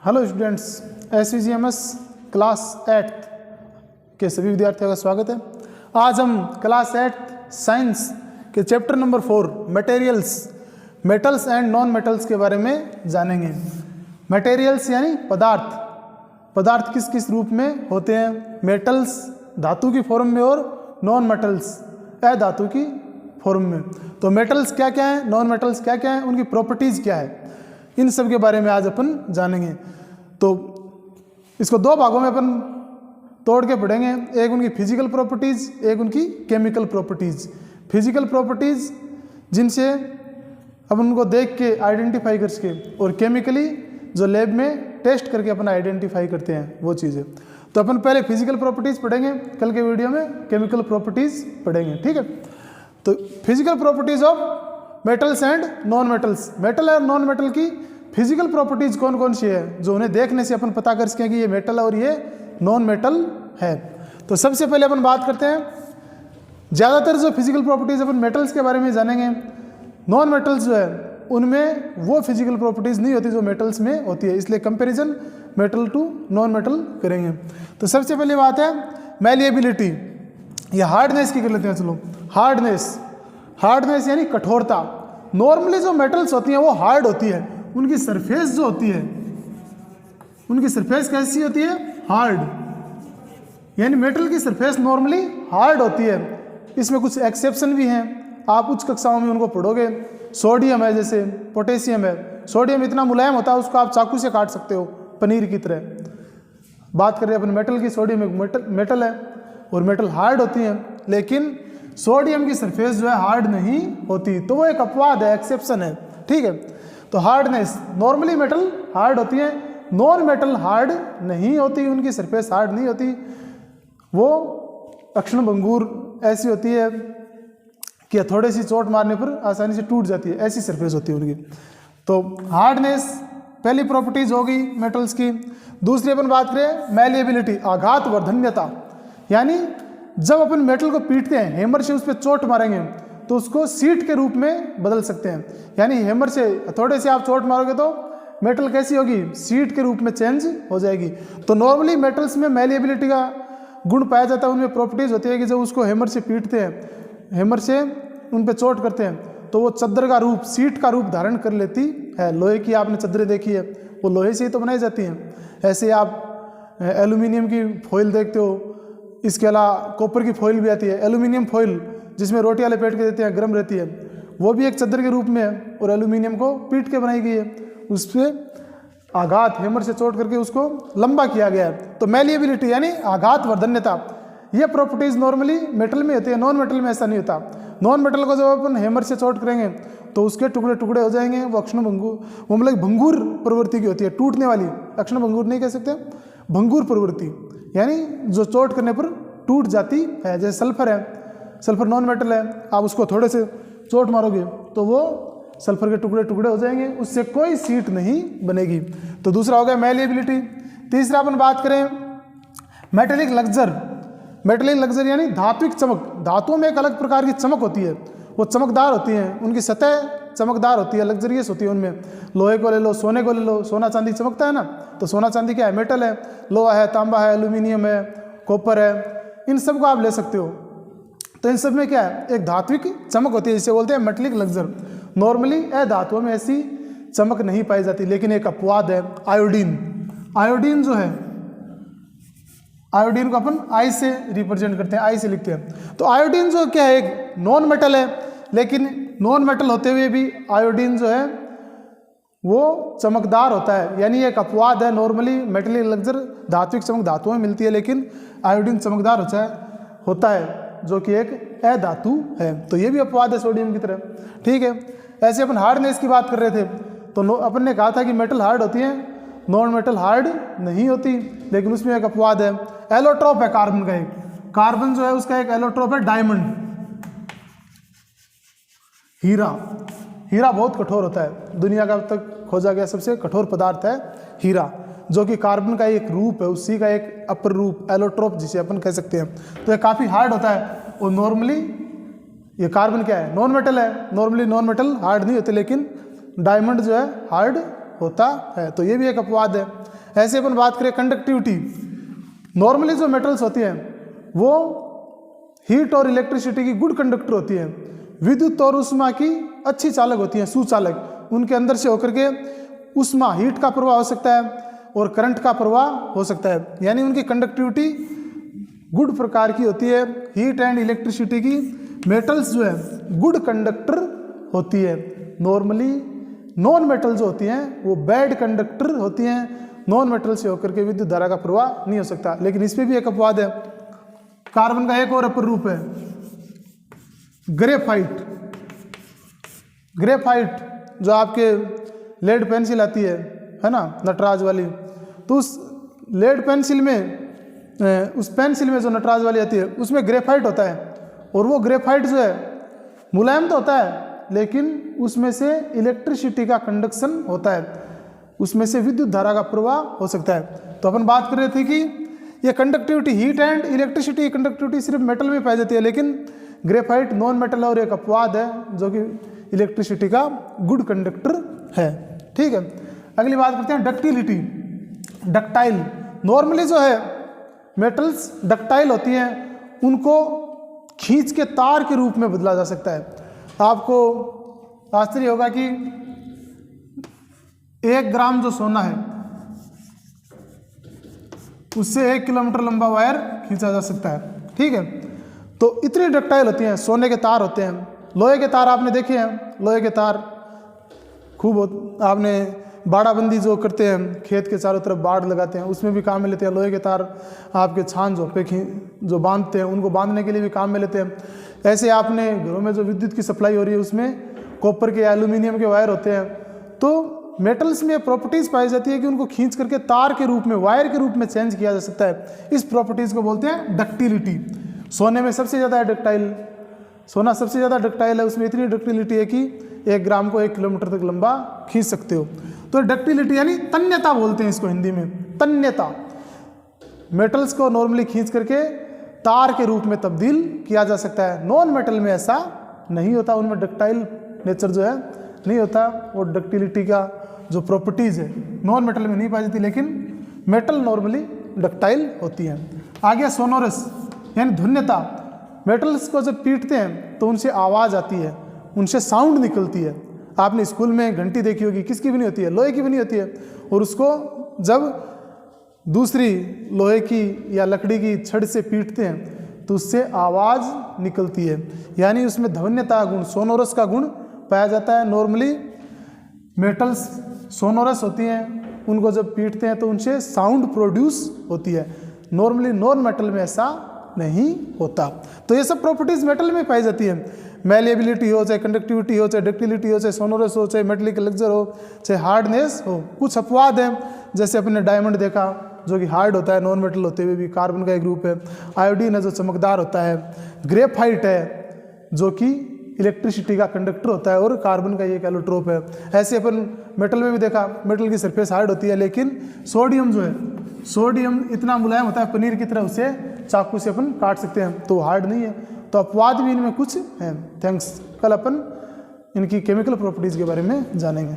Hello students, SVGMS class 8 के सभी विद्यार्थियों का स्वागत है। आज हम क्लास 8 साइंस के chapter number 4 materials, metals and non metals के बारे में जानेंगे। मटेरियल्स यानी पदार्थ, पदार्थ किस किस रूप में होते हैं। मेटल्स धातु की फॉर्म में और नॉन मेटल्स अधातु की फॉर्म में। तो मेटल्स क्या क्या हैं, नॉन मेटल्स क्या क्या हैं, उनकी प्रॉपर्टीज़ क्या है, इन सब के बारे में आज अपन जानेंगे। तो इसको दो भागों में अपन तोड़ के पढ़ेंगे, एक उनकी फिजिकल प्रॉपर्टीज़, एक उनकी केमिकल प्रॉपर्टीज़। फिजिकल प्रॉपर्टीज़ जिनसे अपन उनको देख के आइडेंटिफाई कर सके, और केमिकली जो लैब में टेस्ट करके अपन आइडेंटिफाई करते हैं वो चीज़ें। तो अपन पहले फिजिकल प्रॉपर्टीज़ पढ़ेंगे, कल के वीडियो में केमिकल प्रॉपर्टीज़ पढ़ेंगे, ठीक है। तो physical properties of metals and non metals. Metal और नॉन मेटल की फिजिकल प्रॉपर्टीज़ कौन कौन सी है जो उन्हें देखने से अपन पता कर सकें कि ये मेटल और ये नॉन मेटल है। तो सबसे पहले अपन बात करते हैं, ज़्यादातर जो फिजिकल प्रॉपर्टीज़ अपन मेटल्स के बारे में जानेंगे। नॉन मेटल्स जो है उनमें वो फिजिकल प्रॉपर्टीज़ नहीं होती जो मेटल्स में होती है, इसलिए comparison metal to non metal करेंगे। तो सबसे पहली बात है मैलिएबिलिटी, या हार्डनेस की कर लेते हैं। चलो, हार्डनेस, हार्डनेस यानी कठोरता। नॉर्मली जो मेटल्स होती हैं वो हार्ड होती है, उनकी सरफेस जो होती है, उनकी सरफेस कैसी होती है, हार्ड। यानी मेटल की सरफेस नॉर्मली हार्ड होती है। इसमें कुछ एक्सेप्शन भी हैं, आप उच्च कक्षाओं में उनको पढ़ोगे। सोडियम है, जैसे पोटेशियम है। सोडियम इतना मुलायम होता है उसको आप चाकू से काट सकते हो पनीर की तरह। बात करें अपन मेटल की, सोडियम एक मेटल है और मेटल हार्ड होती है, लेकिन सोडियम की सरफेस जो है हार्ड नहीं होती। तो वो एक अपवाद है, एक्सेप्शन है, ठीक है। तो हार्डनेस, नॉर्मली मेटल हार्ड होती है, नॉन मेटल हार्ड नहीं होती, उनकी सरफेस हार्ड नहीं होती। वो अक्षणभंगुर ऐसी होती है कि थोड़ी सी चोट मारने पर आसानी से टूट जाती है, ऐसी सरफेस होती है उनकी। तो हार्डनेस पहली प्रॉपर्टीज होगी मेटल्स की। दूसरी अपन बात करें मैलिएबिलिटी, आघात वर्धन्यता। यानी जब अपन मेटल को पीटते हैं, हैमर से उस पर चोट मारेंगे तो उसको सीट के रूप में बदल सकते हैं। यानी हैमर से थोड़े से आप चोट मारोगे तो मेटल कैसी होगी, सीट के रूप में चेंज हो जाएगी। तो नॉर्मली मेटल्स में मैलिएबिलिटी का गुण पाया जाता है, उनमें प्रॉपर्टीज होती है कि जब उसको हैमर से पीटते हैं, हैमर से उन पर चोट करते हैं, तो वो चद्दर का रूप, सीट का रूप धारण कर लेती है। लोहे की आपने चद्दरें देखी है, वो लोहे से ही तो बनाई जाती हैं। ऐसे आप एल्यूमिनियम की फॉइल देखते हो, इसके अलावा कॉपर की फॉइल भी आती है, एल्यूमिनियम फॉइल जिसमें रोटियां लपेट के देते हैं, गर्म रहती है, वो भी एक चद्दर के रूप में है और एल्यूमिनियम को पीट के बनाई गई है। उस पर आघात, हैमर से चोट करके उसको लंबा किया गया है। तो मैलिएबिलिटी यानी आघात वर्धन्यता, ये प्रॉपर्टीज नॉर्मली मेटल में होती है, नॉन मेटल में ऐसा नहीं होता। नॉन मेटल को जब अपन हैमर से चोट करेंगे तो उसके टुकड़े टुकड़े हो जाएंगे, वो अक्षणभंगुर, वो मतलब भंगुर प्रवृत्ति की होती है, टूटने वाली। अक्षणभंगुर नहीं कह सकते, भंगुर प्रवृत्ति, यानी जो चोट करने पर टूट जाती है। जैसे सल्फर है, सल्फर नॉन मेटल है, आप उसको थोड़े से चोट मारोगे तो वो सल्फर के टुकड़े टुकड़े हो जाएंगे, उससे कोई सीट नहीं बनेगी। तो दूसरा हो गया मैलिएबिलिटी। तीसरा अपन बात करें मेटेलिक लक्जर। मेटेलिक लक्जर यानी धात्विक चमक। धातुओं में एक अलग प्रकार की चमक होती है, वो चमकदार होती हैं, उनकी सतह चमकदार होती है, लग्जरियस होती है उनमें। लोहे को ले लो, सोने को ले लो, सोना चांदी चमकता है ना, तो सोना चांदी क्या है, मेटल है। लोहा है, तांबा है, एल्यूमिनियम है, कॉपर है, इन सब को आप ले सकते हो। तो इन सब में क्या है, एक धात्विक चमक होती है, जिसे बोलते हैं मेटेलिक लक्जर। नॉर्मली अधातुओं में ऐसी चमक नहीं पाई जाती, लेकिन एक अपवाद है आयोडीन। आयोडीन जो है, आयोडीन को अपन आई से रिप्रेजेंट करते हैं, आई से लिखते हैं। तो आयोडीन जो क्या है, एक नॉन मेटल है, लेकिन नॉन मेटल होते हुए भी आयोडीन जो है वो चमकदार होता है, यानी एक अपवाद है। नॉर्मली मेटेलिक लक्जर धात्विक चमक धातुओं में मिलती है, लेकिन आयोडीन चमकदार होता है जो कि एक अधातु है। तो ये भी अपवाद है सोडियम की तरह, ठीक है। ऐसे अपन हार्डनेस की बात कर रहे थे, तो अपन ने कहा था कि मेटल हार्ड होती है, नॉन मेटल हार्ड नहीं होती, लेकिन उसमें एक अपवाद है। एलोट्रोप है कार्बन का, एक कार्बन जो है उसका एक एलोट्रोप है डायमंड, हीरा। हीरा बहुत कठोर होता है, दुनिया का अब तक खोजा गया सबसे कठोर पदार्थ है हीरा, जो कि कार्बन का एक रूप है, उसी का एक अपर रूप एलोट्रोप जिसे अपन कह सकते हैं। तो ये काफ़ी हार्ड होता है, और नॉर्मली ये कार्बन क्या है, नॉन मेटल है। नॉर्मली नॉन मेटल हार्ड नहीं होते, लेकिन डायमंड जो है हार्ड होता है। तो ये भी एक अपवाद है। ऐसे अपन बात करें कंडक्टिविटी, नॉर्मली जो मेटल्स होती हैं वो हीट और इलेक्ट्रिसिटी की गुड कंडक्टर होती है, विद्युत और उष्मा की अच्छी चालक होती हैं, सुचालक। उनके अंदर से होकर के उष्मा हीट का प्रवाह हो सकता है और करंट का प्रवाह हो सकता है, यानी उनकी कंडक्टिविटी गुड प्रकार की होती है। हीट एंड इलेक्ट्रिसिटी की मेटल्स जो है गुड कंडक्टर होती है। नॉर्मली नॉन मेटल जो होती हैं वो बैड कंडक्टर होती हैं, नॉन मेटल से होकर के विद्युत धारा का प्रवाह नहीं हो सकता। लेकिन इसमें भी एक अपवाद है, कार्बन का एक और अपर रूप है ग्रेफाइट। ग्रेफाइट जो आपके लेड पेंसिल आती है ना, नटराज वाली, तो उस लेड पेंसिल में उस पेंसिल में जो नटराज वाली आती है उसमें ग्रेफाइट होता है, और वो ग्रेफाइट जो है मुलायम तो होता है लेकिन उसमें से इलेक्ट्रिसिटी का कंडक्शन होता है, उसमें से विद्युत धारा का प्रवाह हो सकता है। तो अपन बात कर रहे थे कि ये conductivity, heat and electricity conductivity सिर्फ मेटल में पाई जाती है, लेकिन ग्रेफाइट नॉन मेटल और एक अपवाद है जो कि इलेक्ट्रिसिटी का गुड कंडक्टर है। ठीक है, अगली बात करते हैं डक्टिलिटी, डक्टाइल। नॉर्मली जो है मेटल्स डक्टाइल होती हैं, उनको खींच के तार के रूप में बदला जा सकता है। आपको आश्चर्य होगा कि 1 ग्राम जो सोना है उससे 1 किलोमीटर लंबा वायर खींचा जा सकता है। ठीक है, तो इतनी डक्टाइल होती हैं। सोने के तार होते हैं, लोहे के तार आपने देखे हैं, लोहे के तार खूब आपने बाड़ाबंदी जो करते हैं, खेत के चारों तरफ बाड़ लगाते हैं, उसमें भी काम में लेते हैं। लोहे के तार आपके छान झोंपे जो बांधते हैं उनको बांधने के लिए भी काम में लेते हैं। ऐसे आपने घरों में जो विद्युत की सप्लाई हो रही है उसमें कॉपर के, एल्यूमिनियम के वायर होते हैं। तो मेटल्स में प्रॉपर्टीज पाई जाती है कि उनको खींच करके तार के रूप में, वायर के रूप में चेंज किया जा सकता है। इस प्रॉपर्टीज को बोलते हैं डक्टिलिटी। सोने में सबसे ज़्यादा है डक्टाइल, सोना सबसे ज़्यादा डक्टाइल है, उसमें इतनी डक्टिलिटी है कि 1 ग्राम को 1 किलोमीटर तक लंबा खींच सकते हो। तो डक्टिलिटी यानी तन्यता बोलते हैं इसको हिंदी में, तन्यता। मेटल्स को नॉर्मली खींच करके तार के रूप में तब्दील किया जा सकता है। नॉन मेटल में ऐसा नहीं होता, उनमें डक्टाइल नेचर जो है नहीं होता। और डक्टिलिटी का जो प्रॉपर्टीज़ है नॉन मेटल में नहीं पाई जाती, लेकिन मेटल नॉर्मली डक्टाइल होती हैं। आगे सोनोरस यानी ध्वन्यता। मेटल्स को जब पीटते हैं तो उनसे आवाज़ आती है, उनसे साउंड निकलती है। आपने स्कूल में घंटी देखी होगी, किसकी बनी होती है? लोहे की बनी होती है। और उसको जब दूसरी लोहे की या लकड़ी की छड़ से पीटते हैं तो उससे आवाज़ निकलती है, यानी उसमें ध्वन्यता गुण, सोनोरस का गुण पाया जाता है। नॉर्मली मेटल्स सोनोरस होती हैं, उनको जब पीटते हैं तो उनसे साउंड प्रोड्यूस होती है। नॉर्मली नॉन मेटल में ऐसा नहीं होता। तो ये सब प्रॉपर्टीज मेटल में पाई जाती है। मैलिएबिलिटी हो, चाहे कंडक्टिविटी हो, चाहे डक्टिलिटी हो, चाहे सोनोरस हो, चाहे मेटलिक लेक्चर हो, चाहे हार्डनेस हो। कुछ अपवाद हैं, जैसे अपने डायमंड देखा जो कि हार्ड होता है, नॉन मेटल होते हुए भी कार्बन का एक ग्रुप है। आयोडीन है जो चमकदार होता है। ग्रेफाइट है जो कि इलेक्ट्रिसिटी का कंडक्टर होता है, और कार्बन का ये एलोट्रोप है। ऐसे अपन मेटल में भी देखा, मेटल की सरफेस हार्ड होती है, लेकिन सोडियम जो है, सोडियम इतना मुलायम होता है पनीर की तरह, उसे चाकू से अपन काट सकते हैं, तो हार्ड नहीं है। तो अपवाद भी इनमें कुछ हैं। थैंक्स। कल अपन इनकी केमिकल प्रॉपर्टीज़ के बारे में जानेंगे।